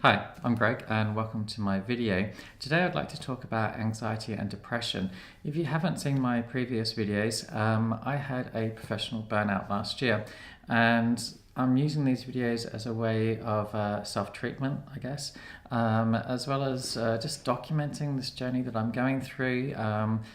Hi, I'm Greg and welcome to my video. Today I'd like to talk about anxiety and depression. If you haven't seen my previous videos, I had a professional burnout last year, and I'm using these videos as a way of self-treatment, I guess, as well as just documenting this journey that I'm going through,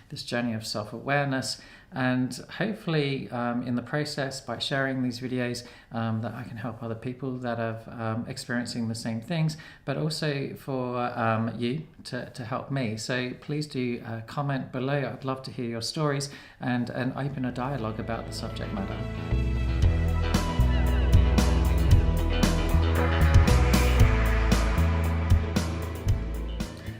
this journey of self-awareness, and hopefully in the process, by sharing these videos, that I can help other people that are experiencing the same things, but also for you to help me. So please do comment below. I'd love to hear your stories and open a dialogue about the subject matter.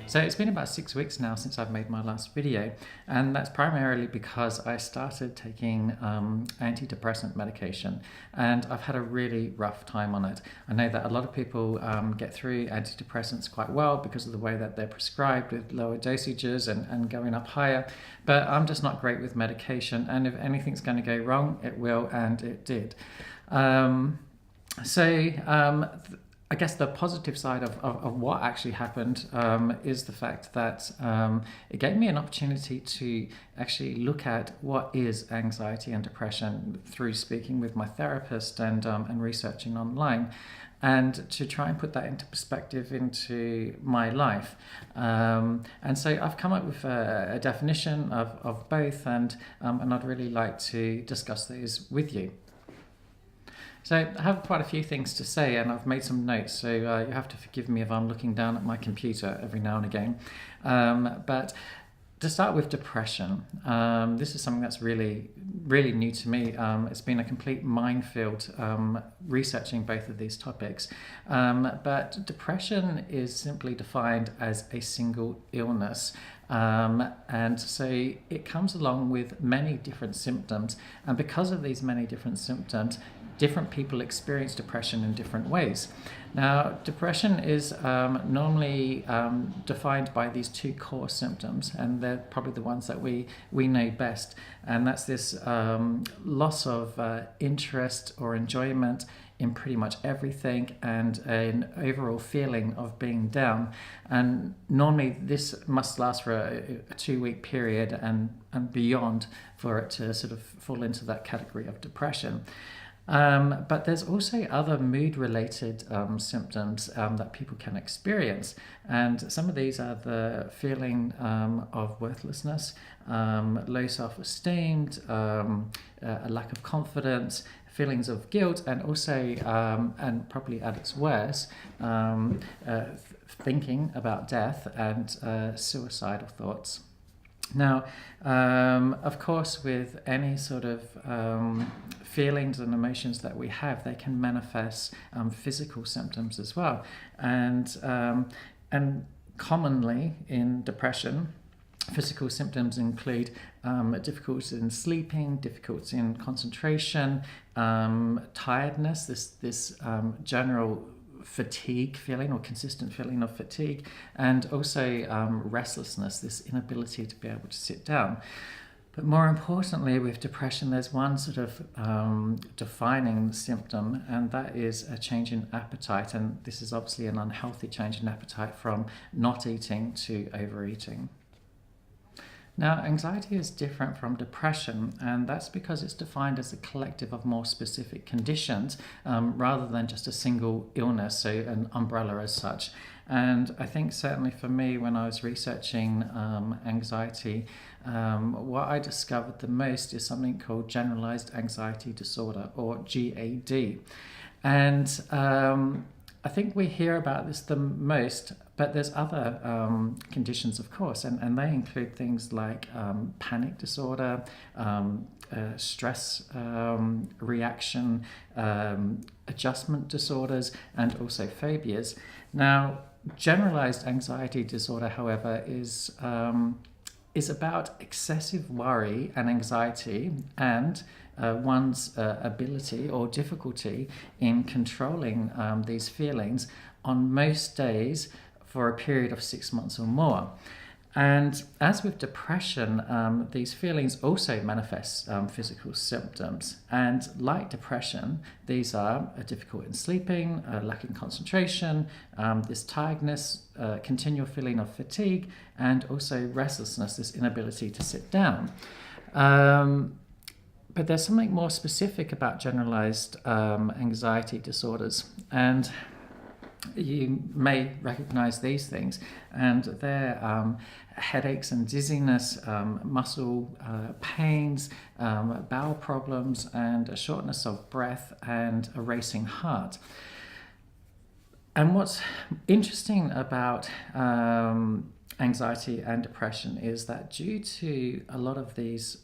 So it's been about 6 weeks now since I've made my last video, and that's primarily because I started taking antidepressant medication, and I've had a really rough time on it. I know that a lot of people get through antidepressants quite well because of the way that they're prescribed with lower dosages and going up higher, but I'm just not great with medication, and if anything's going to go wrong, it will, and it did. I guess the positive side of what actually happened is the fact that it gave me an opportunity to actually look at what is anxiety and depression through speaking with my therapist and researching online, and to try and put that into perspective into my life. And so I've come up with a definition of both, and I'd really like to discuss these with you. So I have quite a few things to say, and I've made some notes, so you have to forgive me if I'm looking down at my computer every now and again. But to start with depression, this is something that's really new to me. It's been a complete minefield researching both of these topics. But depression is simply defined as a single illness. And so it comes along with many different symptoms, and because of these many different symptoms, different people experience depression in different ways. Now, depression is normally defined by these two core symptoms, and they're probably the ones that we know best, and that's this loss of interest or enjoyment in pretty much everything, and an overall feeling of being down. And normally this must last for a 2-week period and beyond for it to sort of fall into that category of depression. But there's also other mood-related symptoms that people can experience, and some of these are the feeling of worthlessness, low self-esteem, a lack of confidence, feelings of guilt, and also, and probably at its worst, thinking about death and suicidal thoughts. Now, of course, with any sort of feelings and emotions that we have, they can manifest physical symptoms as well. And commonly in depression, physical symptoms include difficulties in sleeping, difficulties in concentration, tiredness, this general fatigue feeling or consistent feeling of fatigue, and also restlessness, this inability to be able to sit down. But more importantly, with depression, there's one sort of defining symptom, and that is a change in appetite. And this is obviously an unhealthy change in appetite from not eating to overeating. Now, anxiety is different from depression, and that's because it's defined as a collective of more specific conditions rather than just a single illness, so an umbrella as such. And I think certainly for me, when I was researching anxiety, what I discovered the most is something called Generalized Anxiety Disorder, or GAD. And I think we hear about this the most, but there's other conditions, of course, and they include things like panic disorder, stress reaction, adjustment disorders, and also phobias. Now, generalized anxiety disorder, however, is about excessive worry and anxiety and one's ability or difficulty in controlling these feelings on most days for a period of 6 months or more. And as with depression, these feelings also manifest physical symptoms. And like depression, these are difficult in sleeping, lacking concentration, this tiredness, continual feeling of fatigue, and also restlessness, this inability to sit down. But there's something more specific about generalized anxiety disorders. And you may recognize these things, and they're headaches and dizziness, muscle pains, bowel problems, and a shortness of breath and a racing heart. And what's interesting about anxiety and depression is that due to a lot of these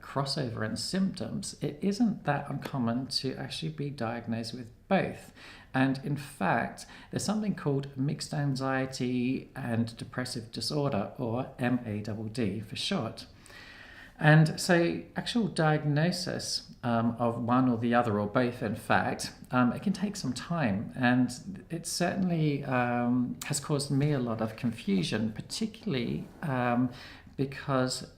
crossover in symptoms, it isn't that uncommon to actually be diagnosed with both. And in fact, there's something called mixed anxiety and depressive disorder, or MADD for short. And so actual diagnosis of one or the other, or both in fact, it can take some time. And it certainly has caused me a lot of confusion, particularly because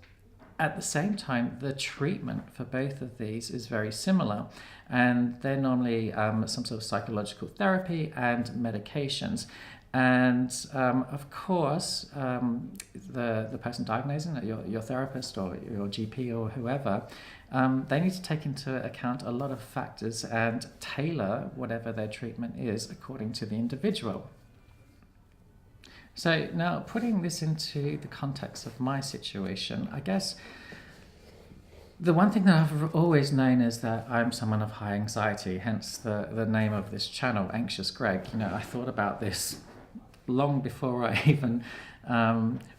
at the same time, the treatment for both of these is very similar. And they're normally some sort of psychological therapy and medications. And of course, the person diagnosing it, your therapist or your GP or whoever, they need to take into account a lot of factors and tailor whatever their treatment is according to the individual. So now, putting this into the context of my situation, I guess the one thing that I've always known is that I'm someone of high anxiety, hence the name of this channel, Anxious Gregg. I thought about this long before I even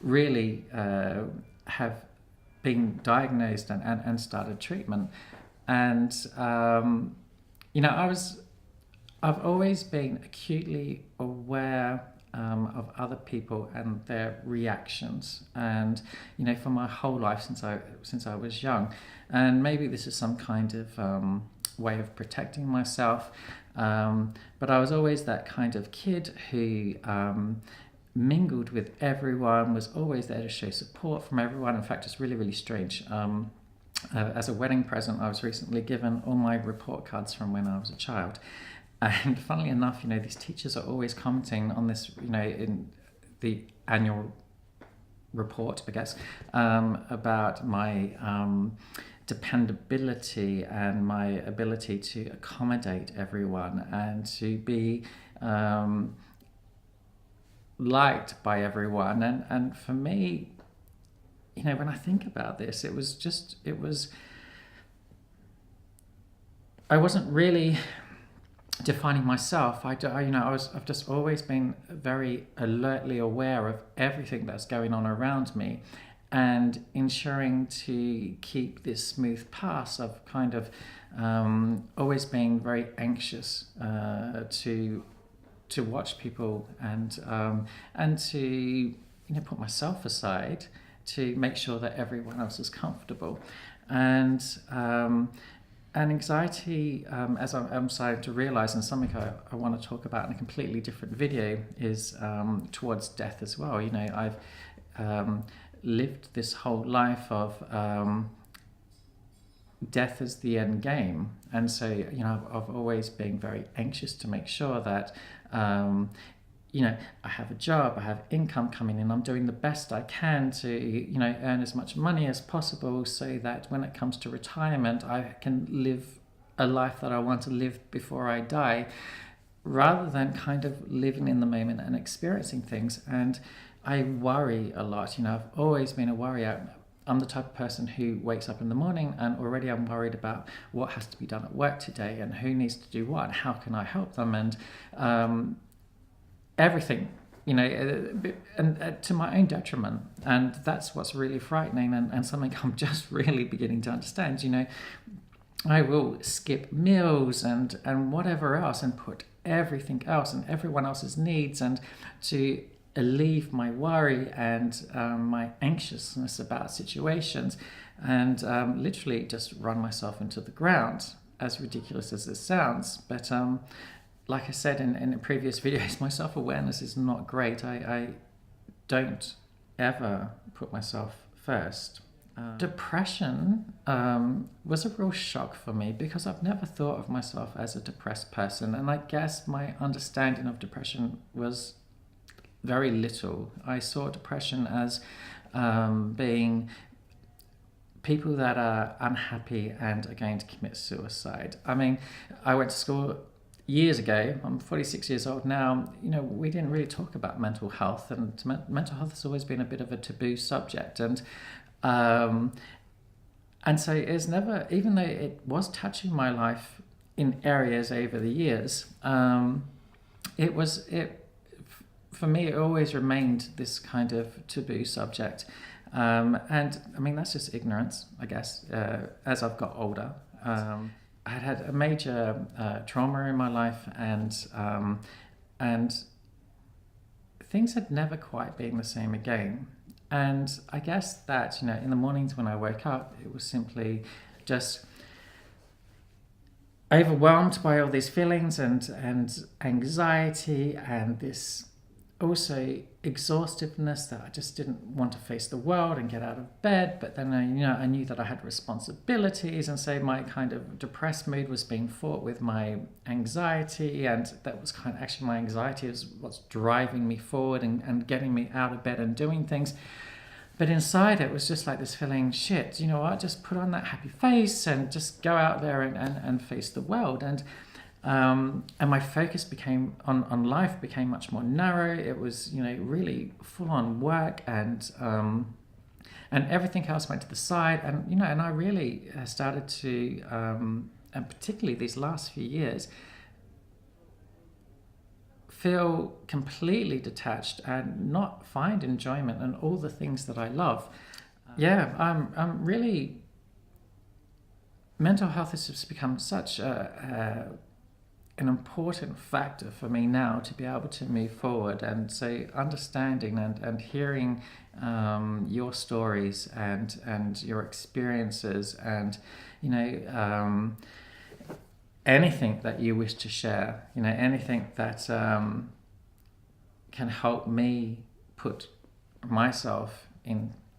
really have been diagnosed and started treatment. And, I've always been acutely aware of other people and their reactions, and for my whole life since I was young. And maybe this is some kind of way of protecting myself, but I was always that kind of kid who mingled with everyone, was always there to show support from everyone. In fact, it's really, really strange. As a wedding present, I was recently given all my report cards from when I was a child. And funnily enough, these teachers are always commenting on this, in the annual report, I guess, about my dependability and my ability to accommodate everyone and to be liked by everyone. And for me, when I think about this, I wasn't really defining myself. I've just always been very alertly aware of everything that's going on around me, and ensuring to keep this smooth pass of kind of always being very anxious to watch people and to put myself aside to make sure that everyone else is comfortable. And anxiety, as I'm starting to realize, and something I want to talk about in a completely different video, is towards death as well. I've lived this whole life of death as the end game. And so, I've always been very anxious to make sure that, I have a job, I have income coming in, I'm doing the best I can to, earn as much money as possible so that when it comes to retirement, I can live a life that I want to live before I die, rather than kind of living in the moment and experiencing things. And I worry a lot. I've always been a worrier. I'm the type of person who wakes up in the morning and already I'm worried about what has to be done at work today and who needs to do what, how can I help them, and everything, and to my own detriment. And that's what's really frightening, and something I'm just really beginning to understand. I will skip meals and whatever else and put everything else and everyone else's needs, and to alleviate my worry and my anxiousness about situations, and literally just run myself into the ground, as ridiculous as this sounds. But like I said in previous videos, my self-awareness is not great. I don't ever put myself first. Depression was a real shock for me because I've never thought of myself as a depressed person, and I guess my understanding of depression was very little. I saw depression as being people that are unhappy and are going to commit suicide. I mean, I went to school years ago. I'm 46 years old now. You know, we didn't really talk about mental health, and mental health has always been a bit of a taboo subject. And so it's never, even though it was touching my life in areas over the years, for me, it always remained this kind of taboo subject. And I mean, that's just ignorance, I guess, as I've got older. I had a major trauma in my life, and things had never quite been the same again. And I guess that, you know, in the mornings when I woke up, it was simply just overwhelmed by all these feelings and anxiety and this also exhaustiveness that I just didn't want to face the world and get out of bed. But then I knew that I had responsibilities, and so my kind of depressed mood was being fought with my anxiety, and that was kind of actually my anxiety is what's driving me forward and getting me out of bed and doing things. But inside it was just like this feeling, shit, you know what, just put on that happy face and just go out there and face the world. And my focus became on life became much more narrow. It was, you know, really full on work, and everything else went to the side. And you know, and I really started to, and particularly these last few years, feel completely detached and not find enjoyment in all the things that I love. I'm really. Mental health has just become such an important factor for me now to be able to move forward. And so understanding and hearing your stories and your experiences, and you know, anything that you wish to share, you know, anything that can help me put myself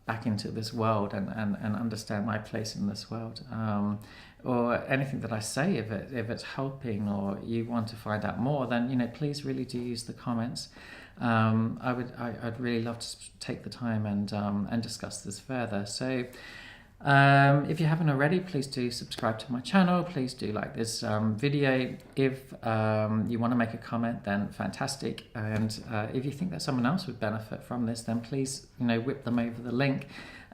back into this world and understand my place in this world, or anything that I say, if it's helping or you want to find out more, then you know, please really do use the comments. I'd really love to take the time and discuss this further. So if you haven't already, please do subscribe to my channel. Please do like this video. If you want to make a comment, then fantastic. And if you think that someone else would benefit from this, then please, you know, whip them over the link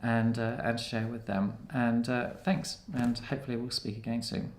and share with them. And thanks, and hopefully we'll speak again soon.